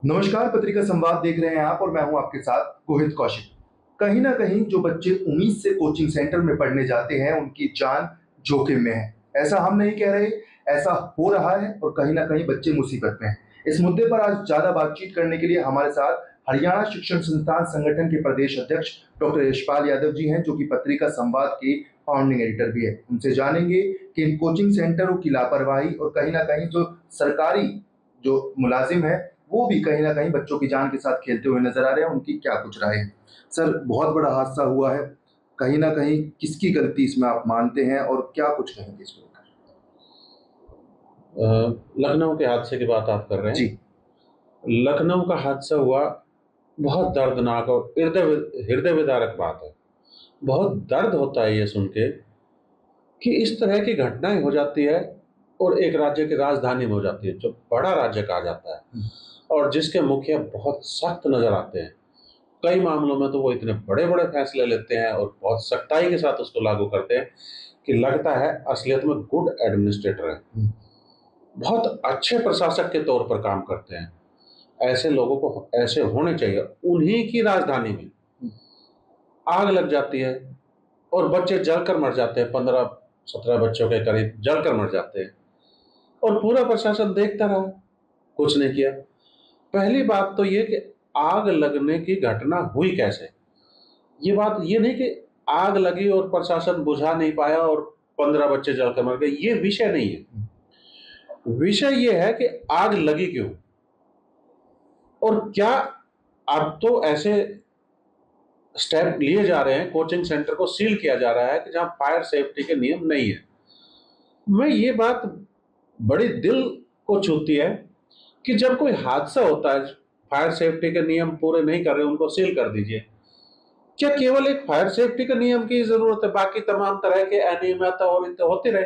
नमस्कार, पत्रिका संवाद देख रहे हैं आप और मैं हूं आपके साथ रोहित कौशिक। कहीं ना कहीं जो बच्चे उम्मीद से कोचिंग सेंटर में पढ़ने जाते हैं उनकी जान जोखिम में है। ऐसा हम नहीं कह रहे, ऐसा हो रहा है और कहीं ना कहीं बच्चे मुसीबत में हैं। इस मुद्दे पर आज ज्यादा बातचीत करने के लिए हमारे साथ हरियाणा शिक्षण संस्थान संगठन के प्रदेश अध्यक्ष डॉक्टर यशपाल यादव जी हैं, जो कि पत्रिका संवाद के फाउंडिंग एडिटर भी है। उनसे जानेंगे कि इन कोचिंग सेंटरों की लापरवाही और कहीं ना कहीं जो सरकारी जो मुलाजिम है वो भी कहीं ना कहीं बच्चों की जान के साथ खेलते हुए नजर आ रहे हैं। उनकी क्या कुछ राय है? सर, बहुत बड़ा हादसा हुआ है, कहीं ना कहीं किसकी गलती इसमें आप मानते हैं और क्या कुछ कहेंगे इसको लेकर? लखनऊ के हादसे की बात आप कर रहे जी। हैं। लखनऊ का हादसा हुआ, बहुत दर्दनाक और हृदय हृदय विदारक बात है। बहुत दर्द होता है ये सुन के कि इस तरह की घटनाएं हो जाती है और एक राज्य की राजधानी में हो जाती है, जो बड़ा राज्य कहा जाता है और जिसके मुखिया बहुत सख्त नजर आते हैं। कई मामलों में तो वो इतने बड़े बड़े फैसले लेते हैं और बहुत सख्ताई के साथ उसको लागू करते हैं कि लगता है असलियत में गुड एडमिनिस्ट्रेटर है, बहुत अच्छे प्रशासक के तौर पर काम करते हैं। ऐसे लोगों को ऐसे होने चाहिए। उन्हीं की राजधानी में आग लग जाती है और बच्चे जलकर मर जाते हैं। 15-17 बच्चों के करीब जलकर मर जाते हैं और पूरा प्रशासन देखता रहा, कुछ नहीं किया। पहली बात तो ये कि आग लगने की घटना हुई कैसे। ये बात ये नहीं कि आग लगी और प्रशासन बुझा नहीं पाया और 15 बच्चे जलकर मर गए, ये विषय नहीं है। विषय ये है कि आग लगी क्यों और क्या। अब तो ऐसे स्टेप लिए जा रहे हैं, कोचिंग सेंटर को सील किया जा रहा है कि जहां फायर सेफ्टी के नियम नहीं है। मैं ये बात बड़ी दिल को छूती है कि जब कोई हादसा होता है, फायर सेफ्टी के नियम पूरे नहीं कर रहे, उनको सील कर दीजिए। क्या केवल एक फायर सेफ्टी के नियम की जरूरत है? बाकी तमाम तरह के अनियमितता और होती रहे।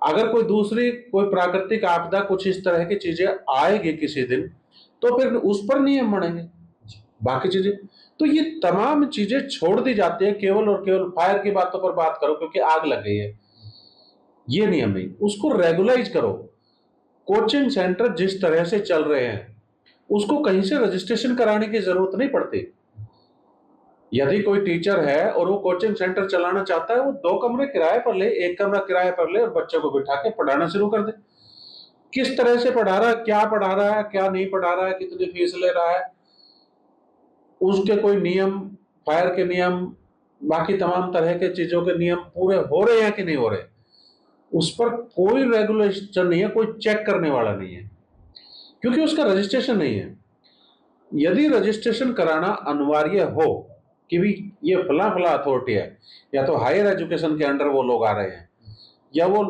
अगर कोई दूसरी कोई प्राकृतिक आपदा कुछ इस तरह की चीजें आएगी किसी दिन, तो फिर उस पर नियम बनेंगे। बाकी चीजें तो ये तमाम चीजें छोड़ दी जाती है, केवल और केवल फायर की बातों पर बात करो क्योंकि आग लग गई है। ये नियम नहीं, उसको रेगुलाइज करो। कोचिंग सेंटर जिस तरह से चल रहे हैं उसको कहीं से रजिस्ट्रेशन कराने की जरूरत नहीं पड़ती। यदि कोई टीचर है और वो कोचिंग सेंटर चलाना चाहता है, वो 2 कमरे किराए पर ले, 1 कमरा किराए पर ले और बच्चों को बिठा के पढ़ाना शुरू कर दे। किस तरह से पढ़ा रहा है, क्या पढ़ा रहा है, क्या नहीं पढ़ा रहा है, कितनी फीस ले रहा है, उसके कोई नियम, फायर के नियम, बाकी तमाम तरह के चीजों के नियम पूरे हो रहे हैं कि नहीं हो रहे, उस पर कोई रेगुलेशन नहीं है, कोई चेक करने वाला नहीं है क्योंकि उसका रजिस्ट्रेशन नहीं है। यदि रजिस्ट्रेशन कराना अनिवार्य हो कि भी ये फला फला अथॉरिटी है, या तो हायर एजुकेशन के अंडर वो लोग आ रहे हैं या वो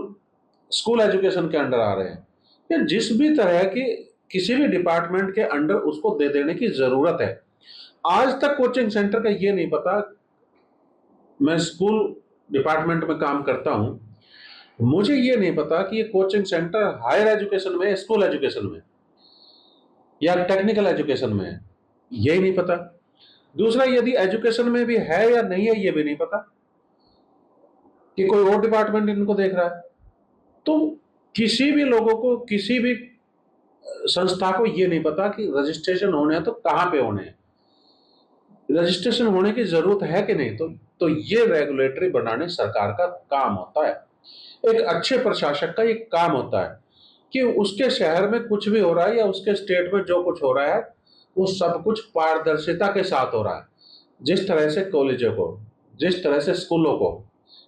स्कूल एजुकेशन के अंडर आ रहे हैं, या जिस भी तरह की किसी भी डिपार्टमेंट के अंडर उसको दे देने की जरूरत है। आज तक कोचिंग सेंटर का ये नहीं पता। मैं स्कूल डिपार्टमेंट में काम करता हूं, मुझे ये नहीं पता कि ये कोचिंग सेंटर हायर एजुकेशन में, स्कूल एजुकेशन में या टेक्निकल एजुकेशन में है, यही नहीं पता। दूसरा, यदि एजुकेशन में भी है या नहीं है, ये भी नहीं पता कि कोई और डिपार्टमेंट इनको देख रहा है। तो किसी भी लोगों को, किसी भी संस्था को ये नहीं पता कि रजिस्ट्रेशन होने हैं तो कहां पे होने हैं, रजिस्ट्रेशन होने की जरूरत है कि नहीं। तो ये रेगुलेटरी बनाने सरकार का काम होता है, एक अच्छे प्रशासक का ये काम होता है कि उसके शहर में कुछ भी हो रहा है या उसके स्टेट में जो कुछ हो रहा है वो सब कुछ पारदर्शिता के साथ हो रहा है। जिस तरह से कॉलेजों को, जिस तरह से स्कूलों को,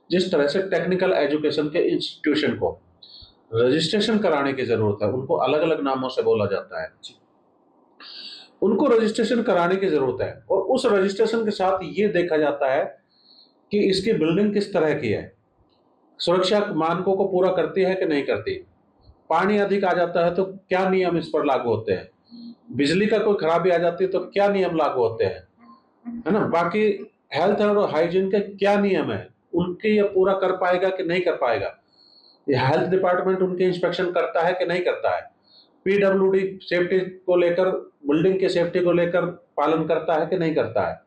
जिस तरह से टेक्निकल एजुकेशन के इंस्टीट्यूशन को रजिस्ट्रेशन कराने की जरूरत है, उनको अलग अलग नामों से बोला जाता है, उनको रजिस्ट्रेशन कराने की जरूरत है। और उस रजिस्ट्रेशन के साथ ये देखा जाता है कि इसकी बिल्डिंग किस तरह की है, सुरक्षा मानकों को पूरा करती है कि नहीं करती, पानी अधिक आ जाता है तो क्या नियम इस पर लागू होते हैं, बिजली का कोई खराबी आ जाती है तो क्या नियम लागू होते हैं, है ना। बाकी हेल्थ और हाइजीन के क्या नियम है, उनके ये पूरा कर पाएगा कि नहीं कर पाएगा, ये हेल्थ डिपार्टमेंट उनके इंस्पेक्शन करता है कि नहीं करता है, पीडब्ल्यूडी सेफ्टी को लेकर, बिल्डिंग की सेफ्टी को लेकर पालन करता है कि नहीं करता है।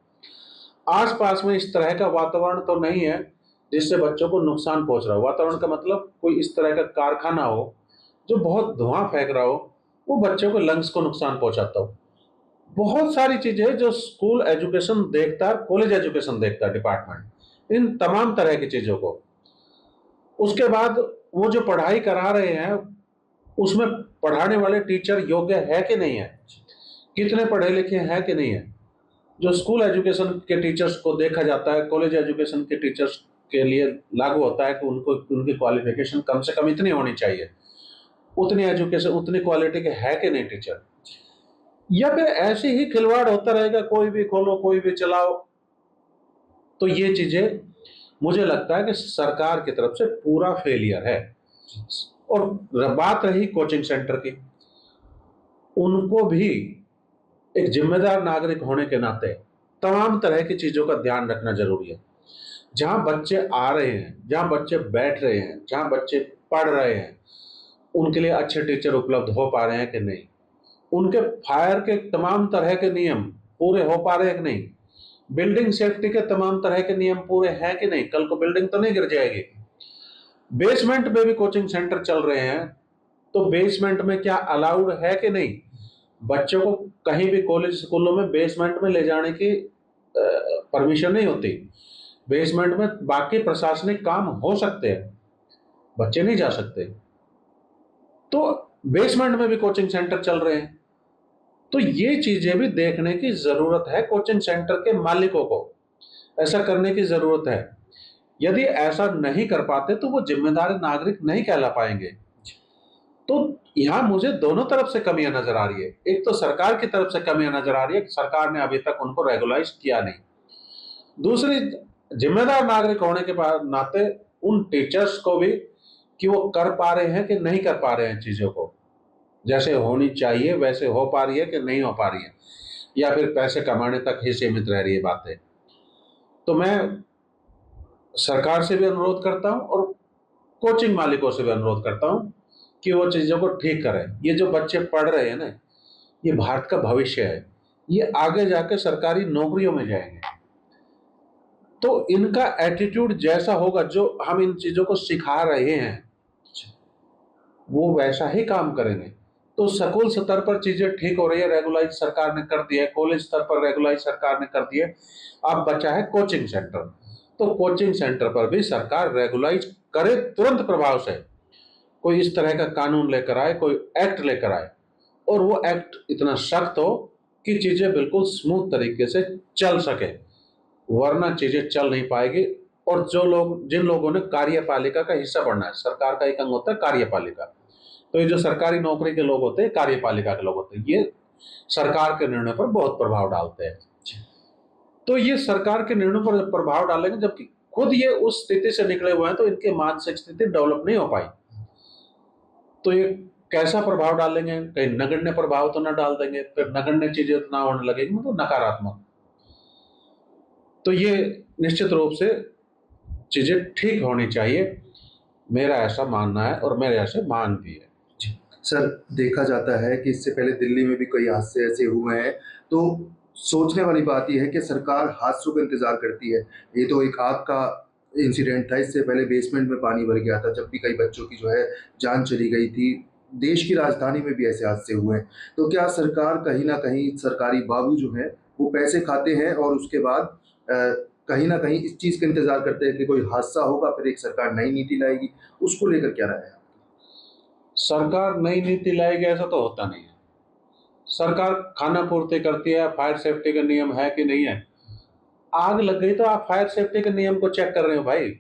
आसपास में इस तरह का वातावरण तो नहीं है जिससे बच्चों को नुकसान पहुंच रहा हो। वातावरण का मतलब कोई इस तरह का कारखाना हो जो बहुत धुआं फेंक रहा हो, वो बच्चों के लंग्स को नुकसान पहुंचाता हो। बहुत सारी चीजें जो स्कूल एजुकेशन देखता है, कॉलेज एजुकेशन देखता है डिपार्टमेंट, इन तमाम तरह की चीजों को। उसके बाद वो जो पढ़ाई करा रहे हैं उसमें पढ़ाने वाले टीचर योग्य है कि नहीं है, कितने पढ़े लिखे हैं कि नहीं है। जो स्कूल एजुकेशन के टीचर्स को देखा जाता है, कॉलेज एजुकेशन के टीचर्स के लिए लागू होता है कि उनको उनकी क्वालिफिकेशन कम से कम इतनी होनी चाहिए, उतनी एजुकेशन उतनी क्वालिटी के है कि नहीं टीचर। या फिर ऐसे ही खिलवाड़ होता रहेगा, कोई भी खोलो कोई भी चलाओ। तो ये चीजें मुझे लगता है कि सरकार की तरफ से पूरा फेलियर है। और बात रही कोचिंग सेंटर की, उनको भी एक जिम्मेदार नागरिक होने के नाते तमाम तरह की चीजों का ध्यान रखना जरूरी है। जहां बच्चे आ रहे हैं, जहां बच्चे बैठ रहे हैं, जहां बच्चे पढ़ रहे हैं, उनके लिए अच्छे टीचर उपलब्ध हो पा रहे हैं कि नहीं, उनके फायर के तमाम तरह के नियम पूरे हो पा रहे हैं कि नहीं, बिल्डिंग सेफ्टी के तमाम तरह के नियम पूरे हैं कि नहीं, कल को बिल्डिंग तो नहीं गिर जाएगी। बेसमेंट में भी कोचिंग सेंटर चल रहे हैं, तो बेसमेंट में क्या अलाउड है कि नहीं। बच्चों को कहीं भी कॉलेज स्कूलों में बेसमेंट में ले जाने की परमिशन नहीं होती। बेसमेंट में बाकी प्रशासनिक काम हो सकते हैं, बच्चे नहीं जा सकते। तो बेसमेंट में भी कोचिंग सेंटर चल रहे हैं। तो ये चीजें भी देखने की जरूरत है, कोचिंग सेंटर के मालिकों को ऐसा करने की जरूरत है। यदि ऐसा नहीं कर पाते तो वो जिम्मेदार नागरिक नहीं कहला पाएंगे। तो यहाँ मुझे दोनों तरफ से कमियां नजर आ रही है। एक तो सरकार की तरफ से कमियां नजर आ रही है कि सरकार ने अभी तक उनको रेगुलाइज किया नहीं। दूसरी, जिम्मेदार नागरिक होने के नाते उन टीचर्स को भी कि वो कर पा रहे हैं कि नहीं कर पा रहे हैं चीजों को, जैसे होनी चाहिए वैसे हो पा रही है कि नहीं हो पा रही है, या फिर पैसे कमाने तक ही सीमित रह रही है बातें। तो मैं सरकार से भी अनुरोध करता हूं और कोचिंग मालिकों से भी अनुरोध करता हूं कि वो चीजों को ठीक करें। ये जो बच्चे पढ़ रहे हैं ना, ये भारत का भविष्य है, ये आगे जाके सरकारी नौकरियों में जाएंगे। तो इनका एटीट्यूड जैसा होगा, जो हम इन चीजों को सिखा रहे हैं वो वैसा ही काम करेंगे। तो स्कूल स्तर पर चीजें ठीक हो रही है, रेगुलाइज सरकार ने कर दिया है, कॉलेज स्तर पर रेगुलाइज सरकार ने कर दिया है। अब बचा है कोचिंग सेंटर। तो कोचिंग सेंटर पर भी सरकार रेगुलाइज करे तुरंत प्रभाव से, कोई इस तरह का कानून लेकर आए, कोई एक्ट लेकर आए, और वो एक्ट इतना सख्त हो कि चीजें बिल्कुल स्मूथ तरीके से चल सके, वरना चीजें चल नहीं पाएगी। और जिन लोगों ने कार्यपालिका का हिस्सा बनना है, सरकार का एक अंग होता है कार्यपालिका, तो ये जो सरकारी नौकरी के लोग होते हैं, कार्यपालिका के लोग होते हैं, ये सरकार के निर्णय पर बहुत प्रभाव डालते हैं। तो ये सरकार के निर्णयों पर प्रभाव डालेंगे, जबकि खुद ये उस स्थिति से निकले हुए हैं, तो इनकी मानसिक स्थिति डेवलप नहीं हो पाई। तो ये कैसा प्रभाव डालेंगे, कहीं नगण्य प्रभाव तो ना डाल देंगे, फिर नगण्य चीजें ना होने लगेगी, मतलब नकारात्मक। तो ये निश्चित रूप से चीजें ठीक होनी चाहिए, मेरा ऐसा मानना है और मेरे ऐसे मांग भी है। सर, देखा जाता है कि इससे पहले दिल्ली में भी कई हादसे ऐसे हुए हैं। तो सोचने वाली बात यह है कि सरकार हादसों का इंतजार करती है। ये तो एक आग का इंसिडेंट था, इससे पहले बेसमेंट में पानी भर गया था, जब भी कई बच्चों की जो है जान चली गई थी। देश की राजधानी में भी ऐसे हादसे हुए हैं। तो क्या सरकार कहीं ना कहीं, सरकारी बाबू जो है वो पैसे खाते हैं और उसके बाद कहीं ना कहीं इस चीज़ का इंतजार करते हैं कि कोई हादसा होगा फिर एक सरकार नई नीति लाएगी, उसको लेकर क्या राय है? सरकार नई नीति लाएगी ऐसा तो होता नहीं है। सरकार खाना पूर्ति करती है, फायर सेफ्टी का नियम है कि नहीं है। आग लग गई तो आप फायर सेफ्टी के नियम को चेक कर रहे हो भाई,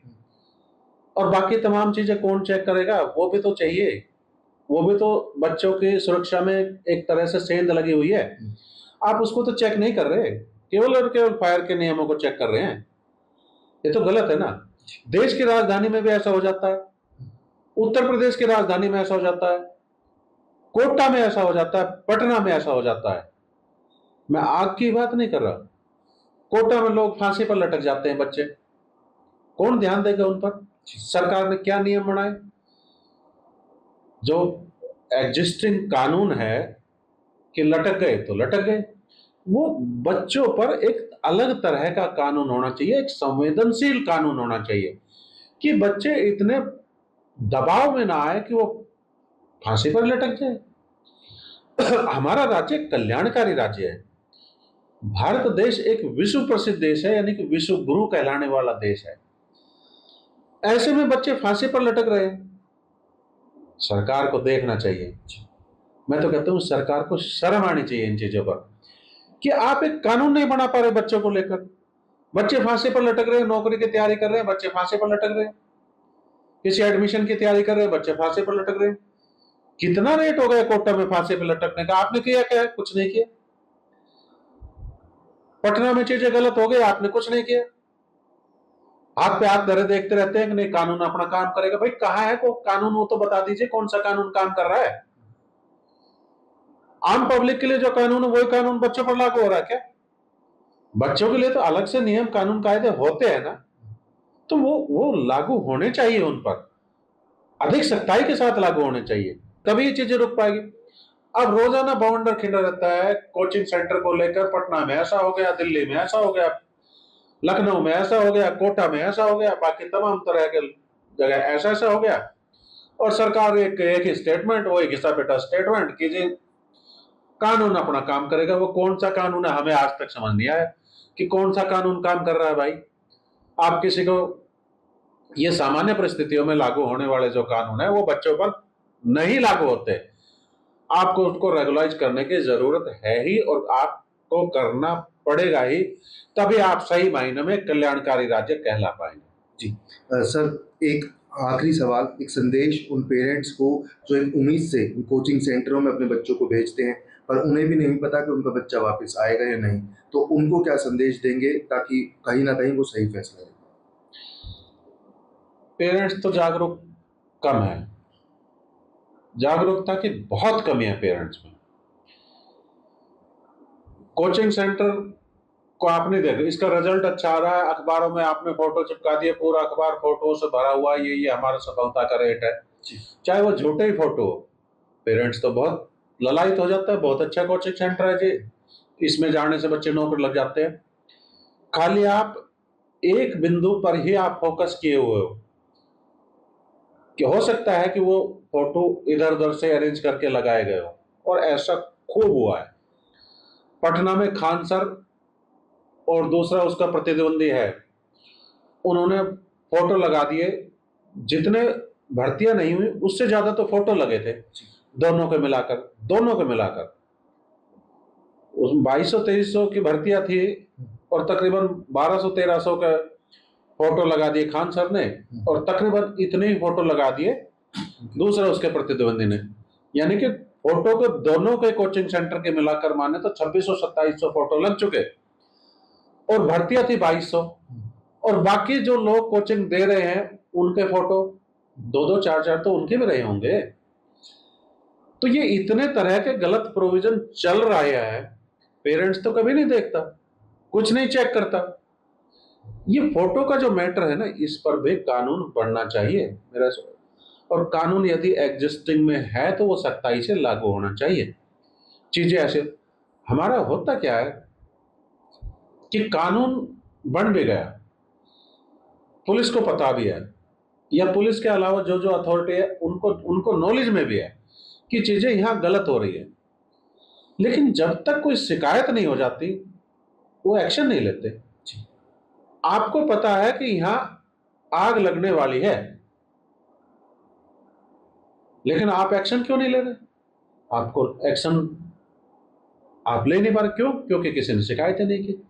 और बाकी तमाम चीजें कौन चेक करेगा, वो भी तो चाहिए। वो भी तो बच्चों की सुरक्षा में एक तरह से सेंध लगी हुई है, आप उसको तो चेक नहीं कर रहे, केवल और केवल फायर के नियमों को चेक कर रहे हैं। ये तो गलत है ना। देश की राजधानी में भी ऐसा हो जाता है, उत्तर प्रदेश की राजधानी में ऐसा हो जाता है, कोटा में ऐसा हो जाता है, पटना में ऐसा हो जाता है। मैं आग की बात नहीं कर रहा, कोटा में लोग फांसी पर लटक जाते हैं बच्चे, कौन ध्यान देगा उन पर। सरकार ने क्या नियम बनाए, जो एग्जिस्टिंग कानून है कि लटक गए तो लटक गए, वो बच्चों पर एक अलग तरह का कानून होना चाहिए, एक संवेदनशील कानून होना चाहिए कि बच्चे इतने दबाव में ना आए कि वो फांसी पर लटक जाए। हमारा राज्य कल्याणकारी राज्य है। भारत देश एक विश्व प्रसिद्ध देश है, यानी कि विश्व गुरु कहलाने वाला देश है। ऐसे में बच्चे फांसी पर लटक रहे हैं। सरकार को देखना चाहिए। मैं तो कहता हूं सरकार को शर्म आनी चाहिए इन चीजों पर, कि आप एक कानून नहीं बना पा रहे बच्चों को लेकर। बच्चे फांसी पर लटक रहे हैं, नौकरी की तैयारी कर रहे हैं, बच्चे फांसी पर लटक रहे हैं। किसी एडमिशन की तैयारी कर रहे हैं, बच्चे फांसी पर लटक रहे हैं। कितना रेट हो गया कोटा में फांसी पर लटकने का? आपने किया क्या है? कुछ नहीं किया। पटना में चीजें गलत हो गई, आपने कुछ नहीं किया। हाथ पे हाथ धरे देखते रहते हैं कि नहीं कानून अपना काम करेगा। भाई कहाँ है को कानून? वो तो बता दीजिए कौन सा कानून काम कर रहा है। आम पब्लिक के लिए जो कानून है वही कानून बच्चों पर लागू हो रहा है क्या? बच्चों के लिए तो अलग से नियम कानून कायदे होते हैं ना, तो वो लागू होने चाहिए, उन पर अधिक सख्ताई के साथ लागू होने चाहिए, तभी ये चीजें रुक पाएगी। अब रोजाना बवंडर खिंडा रहता है कोचिंग सेंटर को लेकर। पटना में ऐसा हो गया, दिल्ली में ऐसा हो गया, लखनऊ में ऐसा हो गया, कोटा में ऐसा हो गया, बाकी तमाम तरह के जगह ऐसा ऐसा हो गया। और सरकार एक एक ही स्टेटमेंट, वो एक घिसा पेटा स्टेटमेंट कि जी कानून अपना काम करेगा। वो कौन सा कानून है, हमें आज तक समझ नहीं आया कि कौन सा कानून काम कर रहा है। भाई आप किसी को, ये सामान्य परिस्थितियों में लागू होने वाले जो कानून है वो बच्चों पर नहीं लागू होते। आपको उसको रेगुलाइज करने की जरूरत है ही, और आपको करना पड़ेगा ही, तभी आप सही मायने में कल्याणकारी राज्य कहला पाएंगे। जी सर, एक आखिरी सवाल, एक संदेश उन पेरेंट्स को जो एक उम्मीद से कोचिंग सेंटरों में अपने बच्चों को भेजते हैं, पर उन्हें भी नहीं पता कि उनका बच्चा वापस आएगा या नहीं, तो उनको क्या संदेश देंगे ताकि कहीं ना कहीं वो सही फैसला लें? पेरेंट्स तो जागरूक कम है, जागरूकता की बहुत कमी है पेरेंट्स में। कोचिंग सेंटर को आपने देखा, इसका रिजल्ट अच्छा आ रहा है, अखबारों में आपने फोटो चिपका दिए, पूरा अखबार फोटो से भरा हुआ है, ये हमारा सफलता का रेट है, चाहे वो झूठे ही फोटो हो। पेरेंट्स तो बहुत ललायत हो जाता है, बहुत अच्छा कोचिंग सेंटर है जी, इसमें जाने से बच्चे नौकरी लग जाते हैं। खाली आप एक बिंदु पर ही आप फोकस किए हुए हो, कि हो सकता है कि वो फोटो इधर उधर से अरेंज करके लगाए गए हो, और ऐसा खूब हुआ है। पटना में खान सर और दूसरा उसका प्रतिद्वंदी है, उन्होंने फोटो लगा दिए, जितने भर्तियां नहीं हुई उससे ज्यादा तो फोटो लगे थे, दोनों के मिलाकर उस 2200-2300 की भर्तियां थी, और तकरीबन 1200-1300 का फोटो लगा दिए खान सर ने, और तकरीबन इतने ही फोटो लगा दिए दूसरे उसके प्रतिद्वंदी ने। यानी कि फोटो को दोनों के कोचिंग सेंटर के मिलाकर माने तो 2600-2700 फोटो लग चुके, और भर्तियां थी 2200, और बाकी जो लोग कोचिंग दे रहे हैं उनके फोटो 2-2 4-4 तो उनके भी रहे होंगे। तो ये इतने तरह के गलत प्रोविजन चल रहे हैं, पेरेंट्स तो कभी नहीं देखता, कुछ नहीं चेक करता। ये फोटो का जो मैटर है ना, इस पर भी कानून बनना चाहिए मेरा। और कानून यदि एग्जिस्टिंग में है तो वो सख्ताई से लागू होना चाहिए। चीजें ऐसे, हमारा होता क्या है कि कानून बन भी गया, पुलिस को पता भी है, या पुलिस के अलावा जो जो अथॉरिटी है उनको उनको नॉलेज में भी है कि चीजें यहां गलत हो रही है, लेकिन जब तक कोई शिकायत नहीं हो जाती वो एक्शन नहीं लेते। आपको पता है कि यहां आग लगने वाली है, लेकिन आप एक्शन क्यों नहीं ले रहे? आपको एक्शन आप ले नहीं पा रहे, क्यों? क्योंकि किसी ने शिकायत ही नहीं की।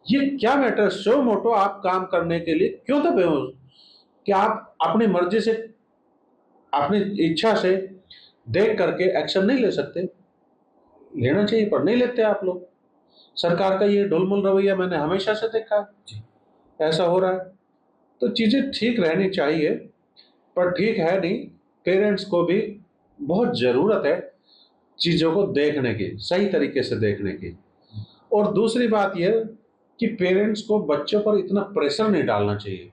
ये क्या मैटर, सो मोटो आप काम करने के लिए क्यों दबे हो कि आप अपनी मर्जी से, अपनी इच्छा से देख करके एक्शन नहीं ले सकते? लेना चाहिए पर नहीं लेते आप लोग। सरकार का ये ढुलमुल रवैया मैंने हमेशा से देखा है, ऐसा हो रहा है। तो चीजें ठीक रहनी चाहिए, पर ठीक है नहीं। पेरेंट्स को भी बहुत जरूरत है चीजों को देखने की, सही तरीके से देखने की। और दूसरी बात यह कि पेरेंट्स को बच्चों पर इतना प्रेशर नहीं डालना चाहिए।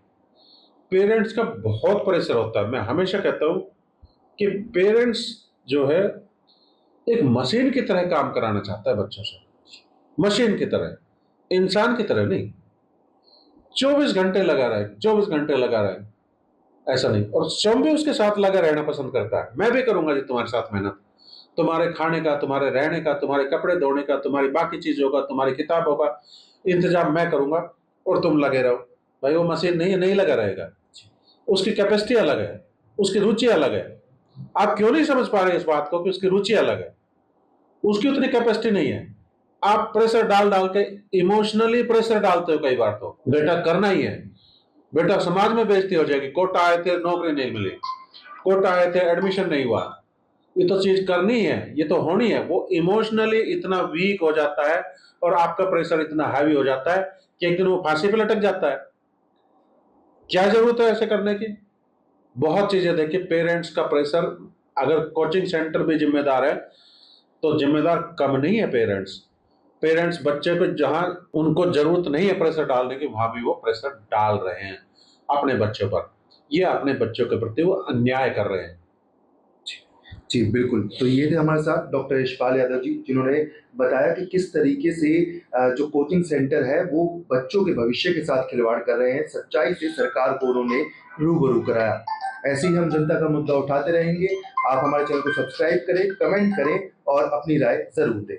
पेरेंट्स का बहुत प्रेशर होता है। मैं हमेशा कहता हूं कि पेरेंट्स जो है एक मशीन की तरह काम कराना चाहता है बच्चों से, मशीन की तरह, इंसान की तरह नहीं। 24 घंटे लगा रहे, 24 घंटे लगा रहे, ऐसा नहीं। और स्वयं भी उसके साथ लगा रहना पसंद करता है, मैं भी करूंगा जी तुम्हारे साथ मेहनत, तुम्हारे खाने का, तुम्हारे रहने का, तुम्हारे कपड़े धोने का, तुम्हारी बाकी चीज़ों का, तुम्हारी किताबों का इंतज़ाम मैं करूँगा और तुम लगे रहो। भाई वो मशीन नहीं लगा रहेगा। उसकी कैपेसिटी अलग है, उसकी रुचि अलग है। आप क्यों नहीं समझ पा रहे इस बात को कि उसकी रुचि अलग है? उसकी उतनी कैपेसिटी नहीं है। आप प्रेशर डाल के इमोशनली प्रेशर डालते हो कई बार, तो बेटा करना ही है, बेटा समाज में बेइज्जती हो जाएगी, कोटा आए थे नौकरी नहीं मिली, कोटा आए थे एडमिशन नहीं हुआ, ये तो चीज करनी है, ये तो होनी है। वो इमोशनली इतना वीक हो जाता है और आपका प्रेशर इतना हैवी हो जाता है कि एक दिन वो फांसी पे लटक जाता है। क्या जरूरत है ऐसे करने की? बहुत चीजें देखिए, पेरेंट्स का प्रेशर, अगर कोचिंग सेंटर भी जिम्मेदार है तो जिम्मेदार कम नहीं है पेरेंट्स। पेरेंट्स बच्चे को जहां उनको जरूरत नहीं है प्रेशर डालने की, वहां भी वो प्रेशर डाल रहे हैं अपने बच्चों पर। ये अपने बच्चों के प्रति वो अन्याय कर रहे हैं। जी बिल्कुल। तो ये थे हमारे साथ डॉक्टर यशपाल यादव जी, जिन्होंने बताया कि किस तरीके से जो कोचिंग सेंटर है वो बच्चों के भविष्य के साथ खिलवाड़ कर रहे हैं। सच्चाई से सरकार को उन्होंने रूबरू कराया। ऐसे ही हम जनता का मुद्दा उठाते रहेंगे। आप हमारे चैनल को सब्सक्राइब करें, कमेंट करें और अपनी राय जरूर दें।